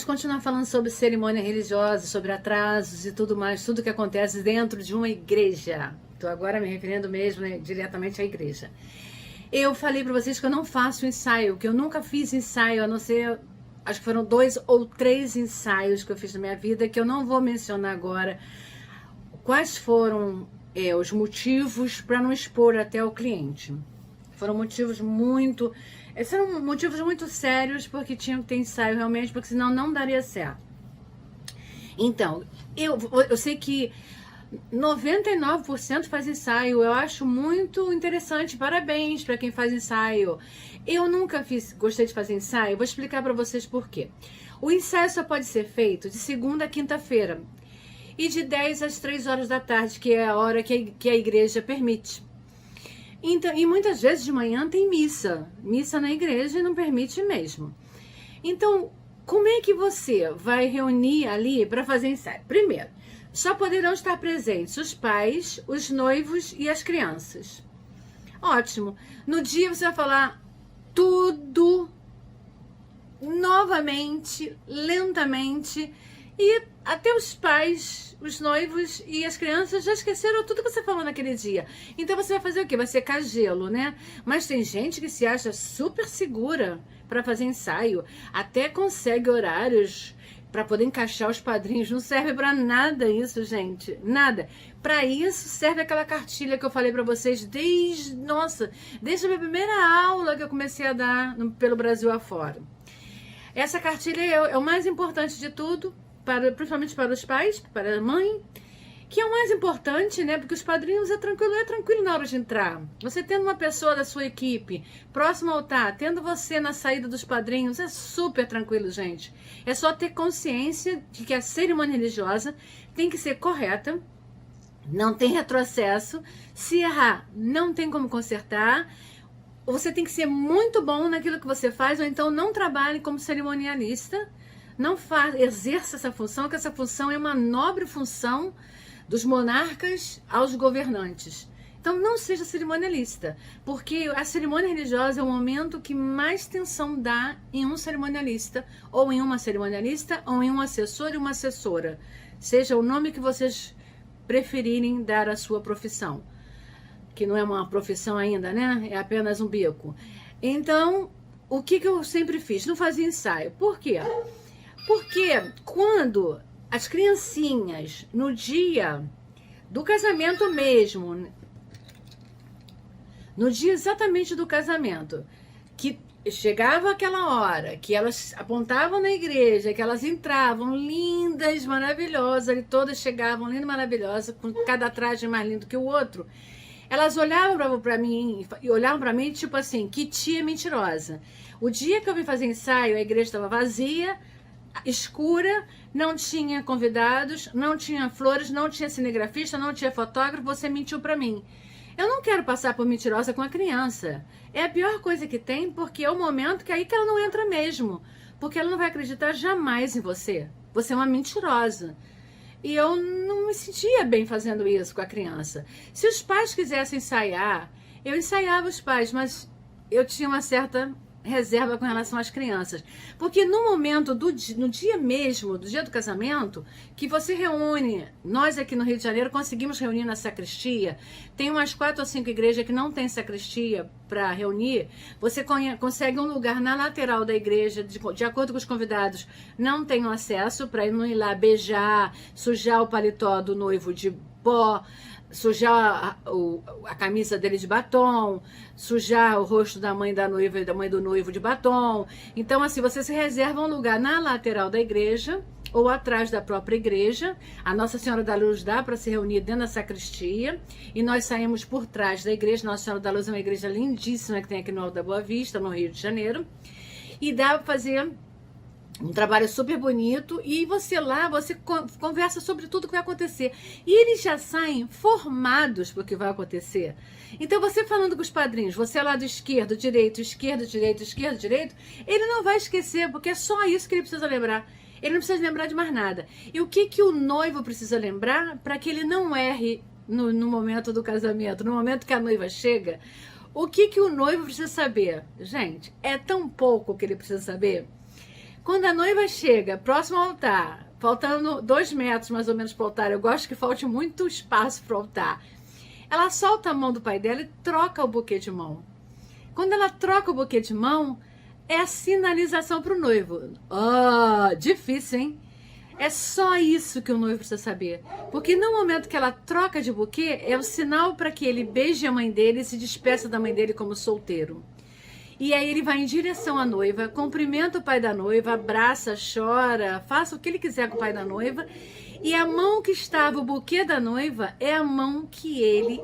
Vamos continuar falando sobre cerimônia religiosa, sobre atrasos e tudo mais, tudo que acontece dentro de uma igreja. Estou agora me referindo mesmo, né, diretamente à igreja. Eu falei para vocês que eu não faço ensaio, que eu nunca fiz ensaio, a não ser, acho que foram 2 ou 3 ensaios que eu fiz na minha vida, que eu não vou mencionar agora quais foram os motivos para não expor até o cliente. Foram motivos muito... Esses eram motivos muito sérios, porque tinha que ter ensaio realmente, porque senão não daria certo. Então, eu sei que 99% faz ensaio, eu acho muito interessante, parabéns para quem faz ensaio. Eu nunca gostei de fazer ensaio, vou explicar para vocês por quê. O ensaio só pode ser feito de segunda a quinta-feira e de 10 às 3 horas da tarde, que é a hora que a igreja permite. Então, e muitas vezes de manhã tem missa na igreja e não permite mesmo. Então, como é que você vai reunir ali para fazer ensaio? Primeiro, só poderão estar presentes os pais, os noivos e as crianças. Ótimo. No dia você vai falar tudo novamente, lentamente, e até os pais, os noivos e as crianças já esqueceram tudo que você falou naquele dia. Então você vai fazer o quê? Vai secar gelo, né? Mas tem gente que se acha super segura para fazer ensaio, até consegue horários para poder encaixar os padrinhos. Não serve para nada isso, gente, nada. Para isso serve aquela cartilha que eu falei para vocês desde a minha primeira aula que eu comecei a dar pelo Brasil afora. Essa cartilha é o mais importante de tudo, principalmente para os pais, para a mãe, que é o mais importante, né? Porque os padrinhos é tranquilo na hora de entrar. Você tendo uma pessoa da sua equipe próximo ao altar, tendo você na saída dos padrinhos, é super tranquilo, gente. É só ter consciência de que a cerimônia religiosa tem que ser correta, não tem retrocesso. Se errar, não tem como consertar. Você tem que ser muito bom naquilo que você faz, ou então não trabalhe como cerimonialista. Não exerça essa função, que essa função é uma nobre função dos monarcas aos governantes. Então não seja cerimonialista, porque a cerimônia religiosa é o momento que mais tensão dá em um cerimonialista, ou em uma cerimonialista, ou em um assessor e uma assessora. Seja o nome que vocês preferirem dar à sua profissão, que não é uma profissão ainda, né? É apenas um bico. Então, o que eu sempre fiz? Não fazia ensaio. Por quê? Porque quando as criancinhas, no dia do casamento mesmo, no dia exatamente do casamento, que chegava aquela hora, que elas apontavam na igreja, que elas entravam lindas, maravilhosas, e todas chegavam lindas, maravilhosas, com cada traje mais lindo que o outro, elas olhavam para mim e olhavam para mim tipo assim, que tia mentirosa. O dia que eu vim fazer ensaio, a igreja estava vazia, escura, não tinha convidados, não tinha flores, não tinha cinegrafista, não tinha fotógrafo, você mentiu para mim. Eu não quero passar por mentirosa com a criança. É a pior coisa que tem, porque é o momento que aí que ela não entra mesmo, porque ela não vai acreditar jamais em você. Você é uma mentirosa. E eu não me sentia bem fazendo isso com a criança. Se os pais quisessem ensaiar, eu ensaiava os pais, mas eu tinha uma certa reserva com relação às crianças. Porque no momento, no dia mesmo, do dia do casamento, que você reúne, nós aqui no Rio de Janeiro conseguimos reunir na sacristia, tem umas 4 ou 5 igrejas que não tem sacristia para reunir, você consegue um lugar na lateral da igreja, de acordo com os convidados, não tem acesso para não ir lá beijar, sujar o paletó do noivo de pó, sujar a camisa dele de batom, sujar o rosto da mãe da noiva e da mãe do noivo de batom. Então, assim, você se reserva um lugar na lateral da igreja ou atrás da própria igreja. A Nossa Senhora da Luz dá para se reunir dentro da sacristia e nós saímos por trás da igreja. Nossa Senhora da Luz é uma igreja lindíssima que tem aqui no Alto da Boa Vista, no Rio de Janeiro. E dá para fazer um trabalho super bonito, e você lá, você conversa sobre tudo que vai acontecer. E eles já saem formados para o que vai acontecer. Então você falando com os padrinhos, você lá do esquerdo, direito, esquerdo, direito, esquerdo, direito, ele não vai esquecer, porque é só isso que ele precisa lembrar. Ele não precisa lembrar de mais nada. E o que o noivo precisa lembrar para que ele não erre no momento do casamento, no momento que a noiva chega? O que o noivo precisa saber? Gente, é tão pouco que ele precisa saber. Quando a noiva chega próximo ao altar, faltando 2 metros mais ou menos para o altar, eu gosto que falte muito espaço para o altar, ela solta a mão do pai dela e troca o buquê de mão. Quando ela troca o buquê de mão, é a sinalização para o noivo. Difícil, hein? É só isso que o noivo precisa saber. Porque no momento que ela troca de buquê, é o sinal para que ele beije a mãe dele e se despeça da mãe dele como solteiro. E aí ele vai em direção à noiva, cumprimenta o pai da noiva, abraça, chora, faça o que ele quiser com o pai da noiva. E a mão que estava o buquê da noiva é a mão que ele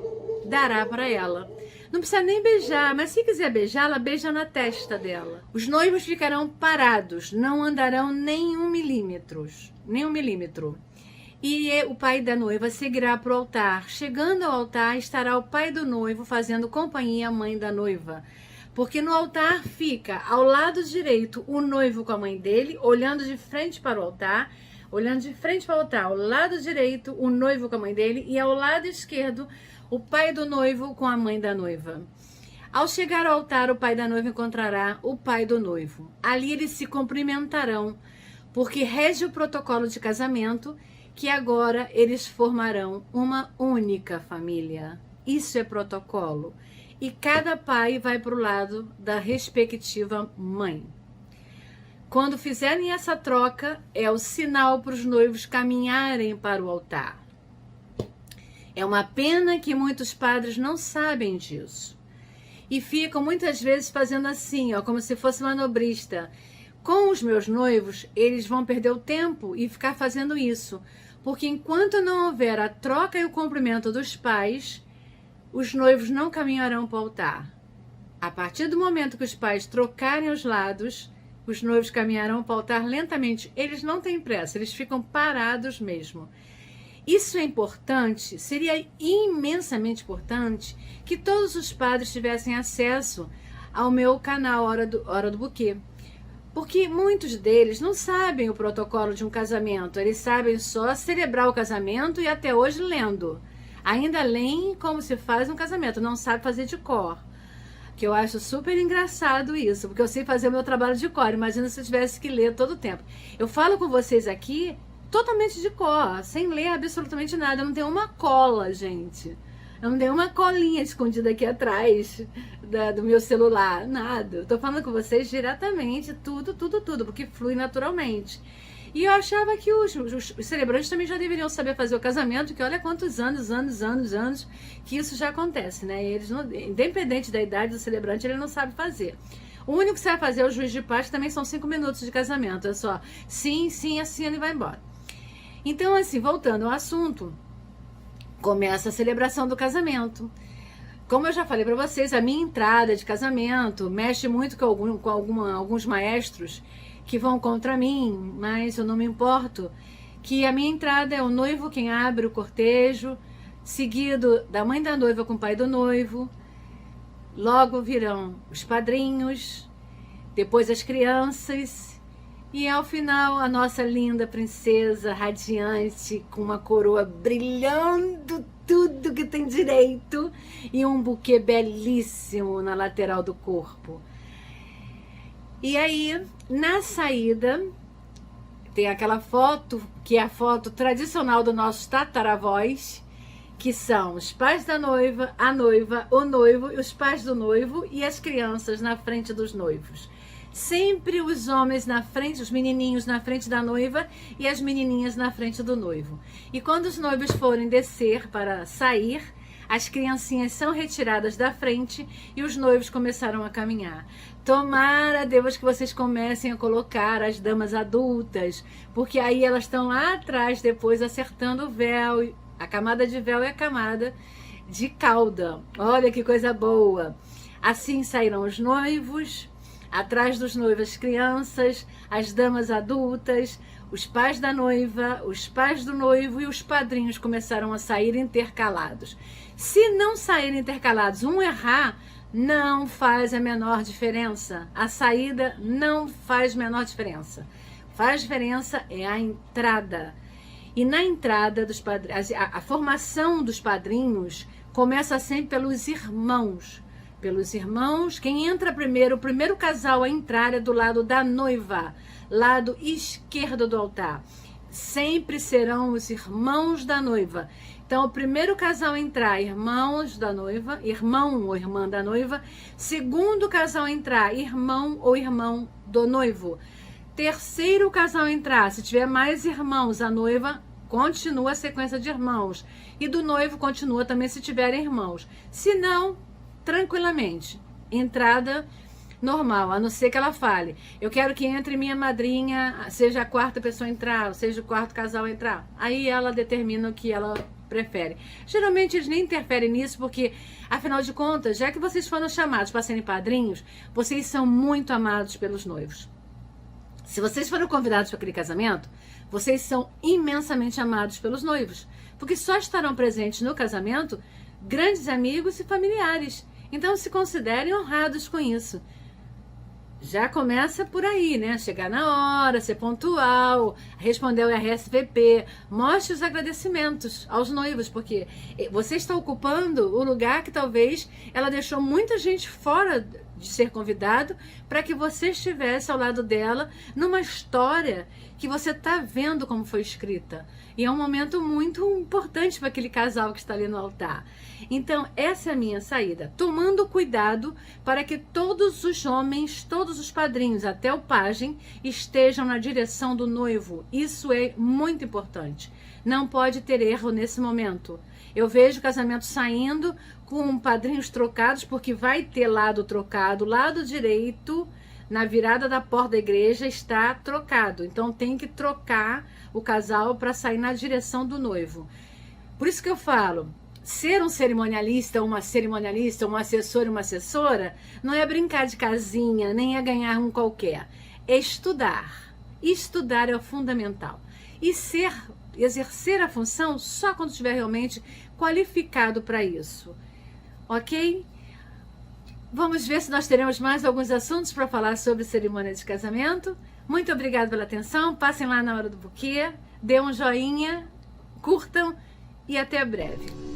dará para ela. Não precisa nem beijar, mas se quiser beijar, ela beija na testa dela. Os noivos ficarão parados, não andarão nem um milímetro. E o pai da noiva seguirá para o altar. Chegando ao altar, estará o pai do noivo fazendo companhia à mãe da noiva. Porque no altar fica ao lado direito o noivo com a mãe dele, olhando de frente para o altar. Ao lado direito o noivo com a mãe dele e ao lado esquerdo o pai do noivo com a mãe da noiva. Ao chegar ao altar, o pai da noiva encontrará o pai do noivo. Ali eles se cumprimentarão, porque rege o protocolo de casamento, que agora eles formarão uma única família. Isso é protocolo. E cada pai vai para o lado da respectiva mãe. Quando fizerem essa troca, é o sinal para os noivos caminharem para o altar. É uma pena que muitos padres não sabem disso. E ficam muitas vezes fazendo assim, como se fosse manobrista. Com os meus noivos, eles vão perder o tempo e ficar fazendo isso. Porque enquanto não houver a troca e o cumprimento dos pais, os noivos não caminharão para o altar. A partir do momento que os pais trocarem os lados, os noivos caminharão para o altar lentamente. Eles não têm pressa, eles ficam parados mesmo. Isso é importante, seria imensamente importante que todos os padres tivessem acesso ao meu canal Hora do Buquê. Porque muitos deles não sabem o protocolo de um casamento, eles sabem só celebrar o casamento e até hoje lendo. Ainda leem como se faz um casamento, não sabe fazer de cor. Que eu acho super engraçado isso, porque eu sei fazer o meu trabalho de cor. Imagina se eu tivesse que ler todo o tempo. Eu falo com vocês aqui totalmente de cor, sem ler absolutamente nada. Eu não tenho uma cola, gente. Eu não tenho uma colinha escondida aqui atrás do meu celular, nada. Eu tô falando com vocês diretamente, tudo, porque flui naturalmente. E eu achava que os celebrantes também já deveriam saber fazer o casamento, que olha quantos anos que isso já acontece, né? Eles não, independente da idade do celebrante, ele não sabe fazer. O único que sabe fazer é o juiz de paz, que também são 5 minutos de casamento. É só sim, assim, ele vai embora. Então, assim, voltando ao assunto, começa a celebração do casamento. Como eu já falei para vocês, a minha entrada de casamento mexe muito com alguns maestros que vão contra mim, mas eu não me importo, que a minha entrada é o noivo quem abre o cortejo, seguido da mãe da noiva com o pai do noivo, logo virão os padrinhos, depois as crianças, e ao final a nossa linda princesa radiante, com uma coroa brilhando tudo que tem direito, e um buquê belíssimo na lateral do corpo. E aí, na saída, tem aquela foto, que é a foto tradicional dos nossos tataravós, que são os pais da noiva, a noiva, o noivo, os pais do noivo e as crianças na frente dos noivos. Sempre os homens na frente, os menininhos na frente da noiva e as menininhas na frente do noivo. E quando os noivos forem descer para sair, as criancinhas são retiradas da frente e os noivos começaram a caminhar. Tomara, Deus, que vocês comecem a colocar as damas adultas, porque aí elas estão lá atrás, depois acertando o véu. A camada de véu é a camada de cauda. Olha que coisa boa. Assim sairão os noivos, atrás dos noivos as crianças, as damas adultas, os pais da noiva, os pais do noivo e os padrinhos começaram a sair intercalados. Se não saírem intercalados, um errar, não faz a menor diferença. A saída não faz a menor diferença. Faz diferença é a entrada. E na entrada dos padrinhos, a formação dos padrinhos começa sempre pelos irmãos. pelos irmãos. Quem entra primeiro, o primeiro casal a entrar é do lado da noiva, lado esquerdo do altar. Sempre serão os irmãos da noiva. Então, o primeiro casal a entrar, irmãos da noiva, irmão ou irmã da noiva. Segundo casal a entrar, irmão ou irmão do noivo. Terceiro casal a entrar, se tiver mais irmãos, a noiva continua a sequência de irmãos. E do noivo continua também se tiverem irmãos. Se não, tranquilamente, entrada normal, a não ser que ela fale: eu quero que entre minha madrinha, seja a quarta pessoa a entrar, ou seja o quarto casal a entrar. Aí ela determina o que ela prefere. Geralmente eles nem interferem nisso, porque afinal de contas, já que vocês foram chamados para serem padrinhos, vocês são muito amados pelos noivos. Se vocês foram convidados para aquele casamento, vocês são imensamente amados pelos noivos, porque só estarão presentes no casamento grandes amigos e familiares. Então se considerem honrados com isso. Já começa por aí, né? Chegar na hora, ser pontual, responder o RSVP, mostre os agradecimentos aos noivos, porque você está ocupando o lugar que talvez ela deixou muita gente fora de ser convidado para que você estivesse ao lado dela numa história que você está vendo como foi escrita. E é um momento muito importante para aquele casal que está ali no altar. Então, essa é a minha saída. Tomando cuidado para que todos os homens, todos os padrinhos, até o pajem, estejam na direção do noivo. Isso é muito importante. Não pode ter erro nesse momento. Eu vejo casamento saindo com padrinhos trocados, porque vai ter lado trocado, lado direito, na virada da porta da igreja está trocado. Então tem que trocar o casal para sair na direção do noivo. Por isso que eu falo, ser um cerimonialista, um assessor e uma assessora, não é brincar de casinha, nem é ganhar um qualquer. É estudar. Estudar é o fundamental. E exercer a função só quando estiver realmente qualificado para isso. Ok? Vamos ver se nós teremos mais alguns assuntos para falar sobre cerimônia de casamento. Muito obrigada pela atenção. Passem lá na hora do buquê, dê um joinha, curtam e até breve.